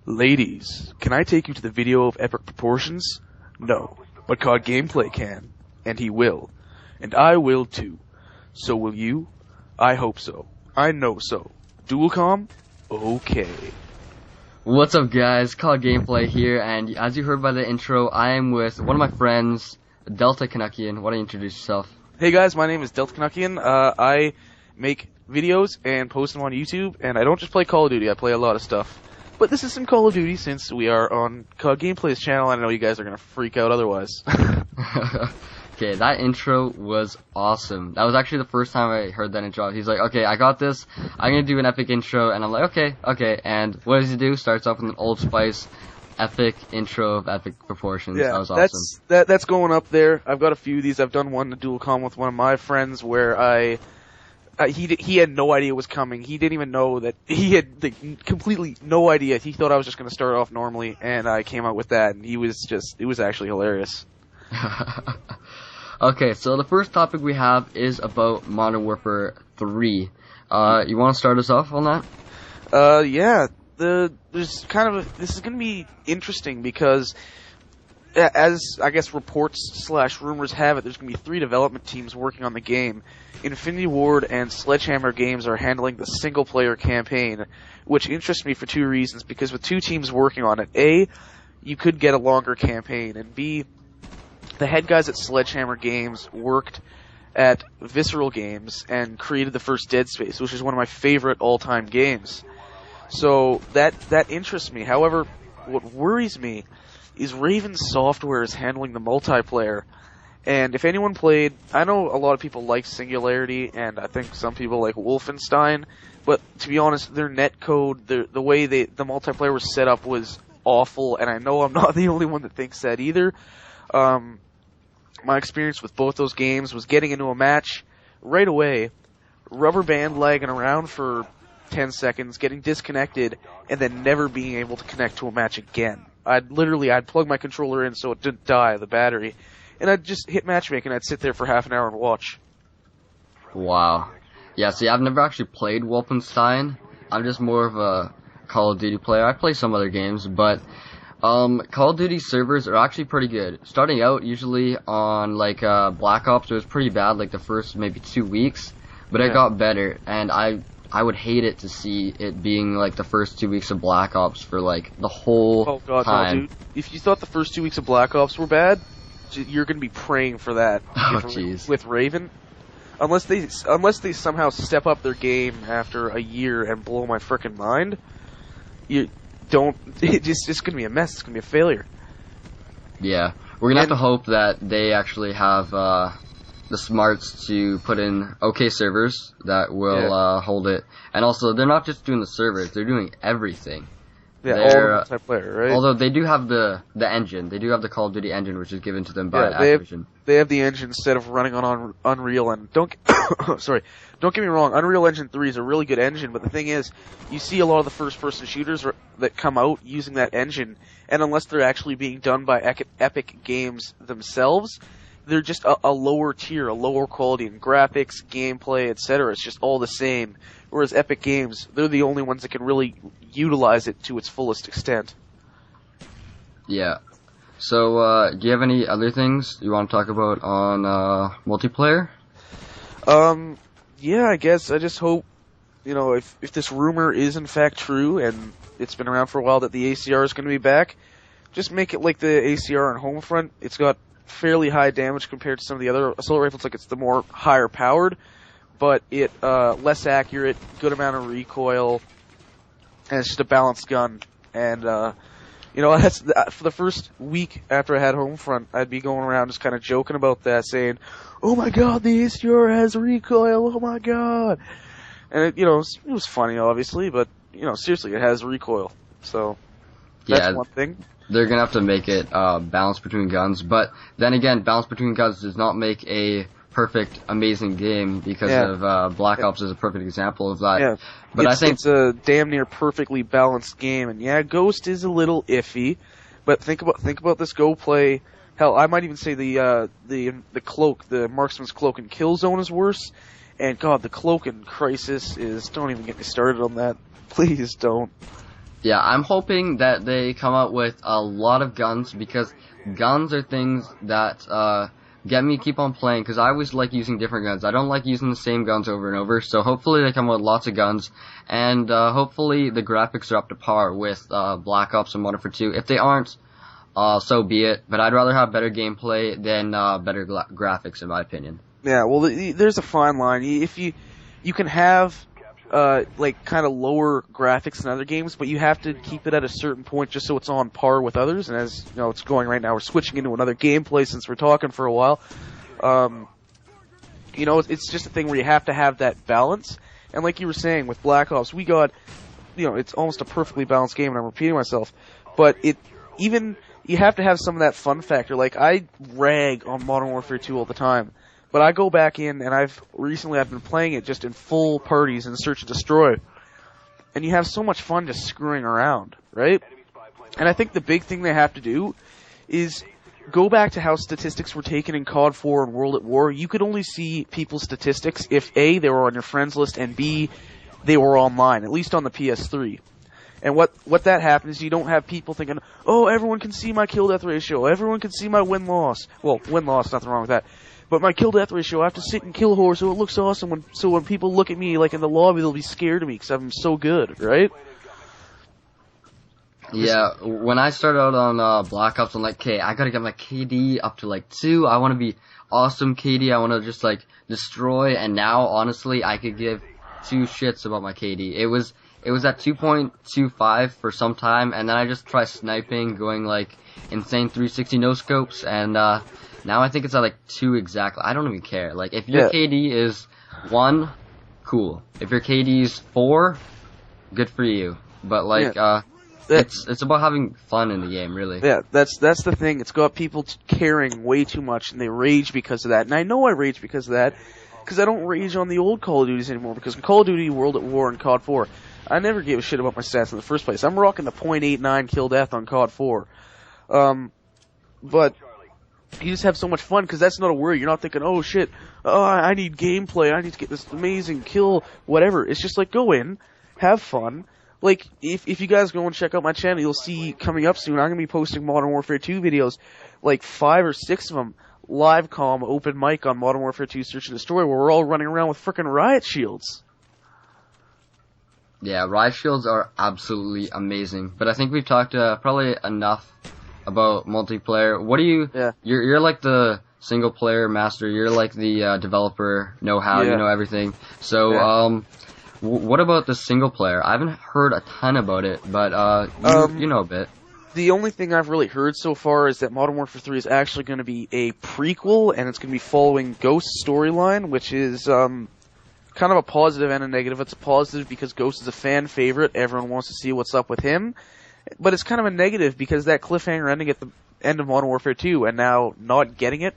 Ladies, can I take you to the video of epic proportions? No, but COD Gameplay can, and he will. And I will too. So will you? I hope so. I know so. Dualcom? Okay. What's up guys, COD Gameplay here, and as you heard by the intro, I am with one of my friends, Delta Canuckian. Why don't you introduce yourself? Hey guys, my name is Delta Canuckian. I make videos and post them on YouTube, and I don't just play Call of Duty, I play a lot of stuff. But this is some Call of Duty since we are on COD Gameplay's channel. I know you guys are going to freak out otherwise. Okay, that intro was awesome. That was actually the first time I heard that intro. He's like, okay, I got this. I'm going to do an epic intro. And I'm like, okay. And what does he do? Starts off with an Old Spice epic intro of epic proportions. Yeah, that was awesome. That's going up there. I've got a few of these. I've done one to Dualcom with one of my friends where he had no idea it was coming. He didn't even know that he had completely no idea. He thought I was just going to start off normally, and I came out with that, and it was actually hilarious. Okay, so the first topic we have is about Modern Warfare 3. You want to start us off on that? Yeah. This is going to be interesting because, as I guess reports / rumors have it, there's going to be 3 development teams working on the game. Infinity Ward and Sledgehammer Games are handling the single-player campaign, which interests me for 2 reasons. Because with 2 teams working on it, A, you could get a longer campaign, and B, the head guys at Sledgehammer Games worked at Visceral Games and created the first Dead Space, which is one of my favorite all-time games. So that interests me. However, what worries me is Raven Software is handling the multiplayer. And if anyone played, I know a lot of people like Singularity, and I think some people like Wolfenstein, but to be honest, their netcode, the way the multiplayer was set up was awful, and I know I'm not the only one that thinks that either. My experience with both those games was getting into a match right away, rubber band lagging around for 10 seconds, getting disconnected, and then never being able to connect to a match again. I'd plug my controller in so it didn't die, the battery, and I'd just hit matchmaking, and I'd sit there for half an hour and watch. Wow. Yeah, see, I've never actually played Wolfenstein. I'm just more of a Call of Duty player. I play some other games, but Call of Duty servers are actually pretty good. Starting out, usually on Black Ops, it was pretty bad, like the first maybe 2 weeks, but it got better, and I would hate it to see it being like the first 2 weeks of Black Ops for like the whole time. No, dude. If you thought the first 2 weeks of Black Ops were bad, you're going to be praying for that. Oh, jeez. With Raven. Unless they somehow step up their game after a year and blow my frickin' mind, it's just going to be a mess. It's going to be a failure. Yeah. We're going to have to hope that they actually have the smarts to put in okay servers that will hold it. And also, they're not just doing the servers, they're doing everything. Yeah, all the multiplayer, right? Although they do have the engine. They do have the Call of Duty engine, which is given to them by Activision. They have the engine instead of running on Unreal. And don't get me wrong, Unreal Engine 3 is a really good engine, but the thing is, you see a lot of the first-person shooters that come out using that engine, and unless they're actually being done by Epic Games themselves, they're just a lower tier, a lower quality in graphics, gameplay, etc. It's just all the same. Whereas Epic Games, they're the only ones that can really utilize it to its fullest extent. Yeah. So, do you have any other things you want to talk about on multiplayer? Yeah, I guess. I just hope, if this rumor is in fact true, and it's been around for a while that the ACR is going to be back, just make it like the ACR on Homefront. It's got fairly high damage compared to some of the other assault rifles, like it's the more higher powered, but it less accurate, good amount of recoil, and it's just a balanced gun. And that's for the first week after I had Homefront, I'd be going around just kind of joking about that, saying, "Oh my God, the ACR has recoil! Oh my God!" And it was funny, obviously, but seriously, it has recoil. So that's one thing. They're going to have to make it balance between guns. But then again, balance between guns does not make a perfect, amazing game because of Black Ops is a perfect example of that. Yeah. But I think it's a damn near perfectly balanced game. And yeah, Ghost is a little iffy, but think about this Go play. Hell, I might even say the cloak, the Marksman's Cloak in Killzone is worse. And God, the cloak in Crisis is, don't even get me started on that. Please don't. Yeah, I'm hoping that they come out with a lot of guns, because guns are things that get me keep on playing, because I always like using different guns. I don't like using the same guns over and over, so hopefully they come out with lots of guns, and hopefully the graphics are up to par with Black Ops and Modern Warfare 2. If they aren't, so be it, but I'd rather have better gameplay than better graphics, in my opinion. Yeah, well, there's a fine line. If you can have like kind of lower graphics than other games, but you have to keep it at a certain point just so it's on par with others. And as you know, it's going right now. We're switching into another gameplay since we're talking for a while. You know, it's just a thing where you have to have that balance. And like you were saying with Black Ops, we got, you know, it's almost a perfectly balanced game, and I'm repeating myself, but you have to have some of that fun factor. Like, I rag on Modern Warfare 2 all the time, but I go back in, and I've been playing it just in full parties in Search and Destroy, and you have so much fun just screwing around, right? And I think the big thing they have to do is go back to how statistics were taken in COD 4 and World at War. You could only see people's statistics if A, they were on your friends list, and B, they were online, at least on the PS3. And what that happens is you don't have people thinking, oh, everyone can see my kill-death ratio, everyone can see my win-loss. Well, win-loss, nothing wrong with that. But my kill-death ratio, I have to sit and kill whore so it looks awesome. So when people look at me, like in the lobby, they'll be scared of me because I'm so good, right? Yeah, when I started out on Black Ops, I'm like, okay, I gotta get my KD up to like 2. I want to be awesome KD. I want to just like destroy. And now, honestly, I could give 2 shits about my KD. It was at 2.25 for some time, and then I just tried sniping, going like insane 360 no scopes, and now I think it's at like 2 exactly. I don't even care. Like, if your KD is 1, cool. If your KD is 4, good for you. But like, it's about having fun in the game, really. Yeah, that's the thing. It's got people caring way too much, and they rage because of that. And I know I rage because of that, because I don't rage on the old Call of Duties anymore. Because in Call of Duty, World at War, and COD 4, I never gave a shit about my stats in the first place. I'm rocking the .89 kill death on COD 4. But you just have so much fun, because that's not a worry. You're not thinking, oh shit, I need gameplay, I need to get this amazing kill, whatever. It's just like, go in, have fun. Like, if you guys go and check out my channel, you'll see coming up soon, I'm going to be posting Modern Warfare 2 videos, like 5 or 6 of them, live comm, open mic on Modern Warfare 2 Search and Destroy, where we're all running around with frickin' riot shields. Yeah, riot shields are absolutely amazing, but I think we've talked probably enough about multiplayer. What do you? Yeah. You're like the single player master. You're like the developer know-how. You know everything. So what about the single player? I haven't heard a ton about it, but you know a bit. The only thing I've really heard so far is that Modern Warfare 3 is actually going to be a prequel, and it's going to be following Ghost's storyline, which is kind of a positive and a negative. It's a positive because Ghost is a fan favorite. Everyone wants to see what's up with him. But it's kind of a negative because that cliffhanger ending at the end of Modern Warfare 2 and now not getting it,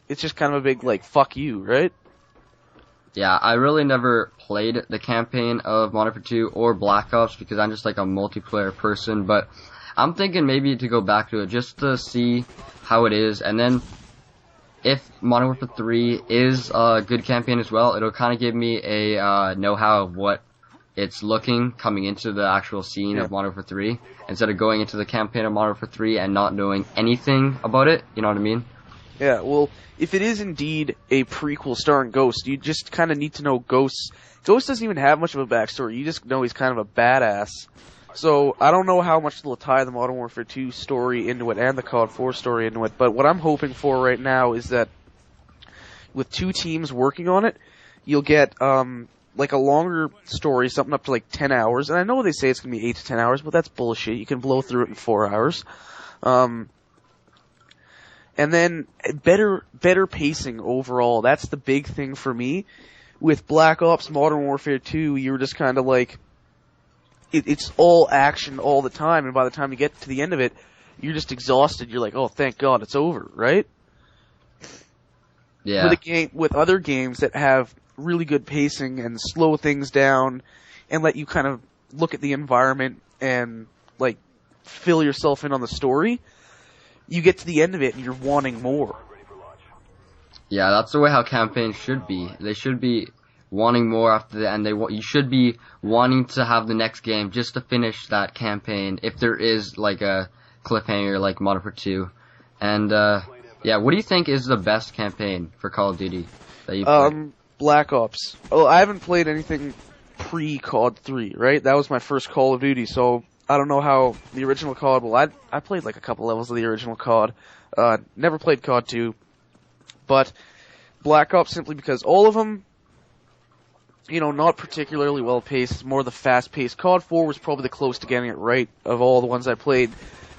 it's just kind of a big, like, fuck you, right? Yeah, I really never played the campaign of Modern Warfare 2 or Black Ops because I'm just like a multiplayer person, but I'm thinking maybe to go back to it just to see how it is, and then if Modern Warfare 3 is a good campaign as well, it'll kind of give me a know-how of what it's looking coming into the actual scene of Modern Warfare 3, instead of going into the campaign of Modern Warfare 3 and not knowing anything about it, you know what I mean? Yeah, well, if it is indeed a prequel starring Ghost, you just kind of need to know Ghost. Ghost doesn't even have much of a backstory, you just know he's kind of a badass. So, I don't know how much they'll tie the Modern Warfare 2 story into it and the COD 4 story into it, but what I'm hoping for right now is that with 2 teams working on it, you'll get, like a longer story, something up to like 10 hours, and I know they say it's going to be 8 to 10 hours, but that's bullshit. You can blow through it in 4 hours. And then better pacing overall. That's the big thing for me. With Black Ops Modern Warfare 2, you were just kind of like, it's all action all the time, and by the time you get to the end of it, you're just exhausted. You're like, oh, thank God, it's over, right? Yeah. With other games that have really good pacing and slow things down and let you kind of look at the environment and, like, fill yourself in on the story, you get to the end of it and you're wanting more. Yeah, that's the way how campaigns should be. They should be wanting more after the end. You should be wanting to have the next game just to finish that campaign if there is like a cliffhanger like Modern Warfare 2. And yeah, what do you think is the best campaign for Call of Duty that you played? Black Ops. Oh, I haven't played anything pre-COD 3, right? That was my first Call of Duty, so I don't know how the original COD. Well, I played like a couple levels of the original COD. Never played COD 2, but Black Ops simply because all of them, you know, not particularly well paced. It's more the fast paced. COD 4 was probably the close to getting it right of all the ones I played.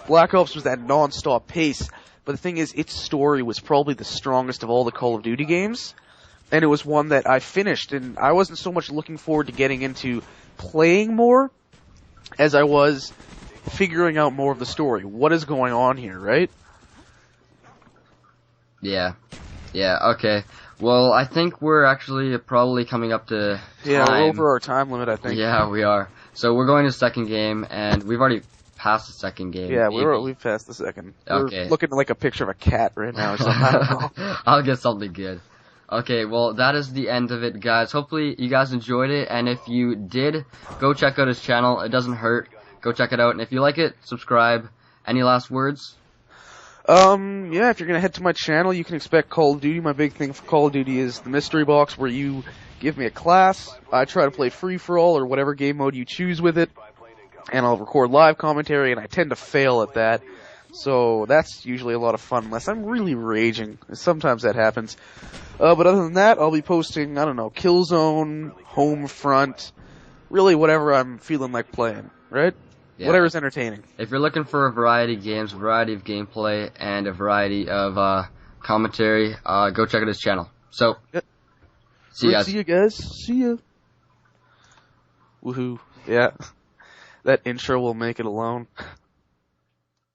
Black Ops was that non-stop pace, but the thing is, its story was probably the strongest of all the Call of Duty games, and it was one that I finished, and I wasn't so much looking forward to getting into playing more as I was figuring out more of the story. What is going on here, right? Yeah, okay. Well, I think we're actually probably coming up to time. Yeah, we're over our time limit, I think. Yeah, we are. So we're going to the second game, and we've already passed the second game. Yeah, we've passed the second. Okay. We're looking at like a picture of a cat right now or something. I don't know. I'll get something good. Okay, well, that is the end of it, guys. Hopefully you guys enjoyed it, and if you did, go check out his channel. It doesn't hurt. Go check it out, and if you like it, subscribe. Any last words? Yeah, if you're gonna head to my channel, you can expect Call of Duty. My big thing for Call of Duty is the mystery box, where you give me a class, I try to play free-for-all or whatever game mode you choose with it, and I'll record live commentary, and I tend to fail at that. So that's usually a lot of fun, unless I'm really raging. Sometimes that happens. But other than that, I'll be posting, I don't know, Killzone, Homefront, really whatever I'm feeling like playing, right? Yeah. Whatever's entertaining. If you're looking for a variety of games, a variety of gameplay, and a variety of commentary, go check out his channel. So, yep. See you guys. See you guys. See ya. Woohoo. Yeah. That intro will make it alone.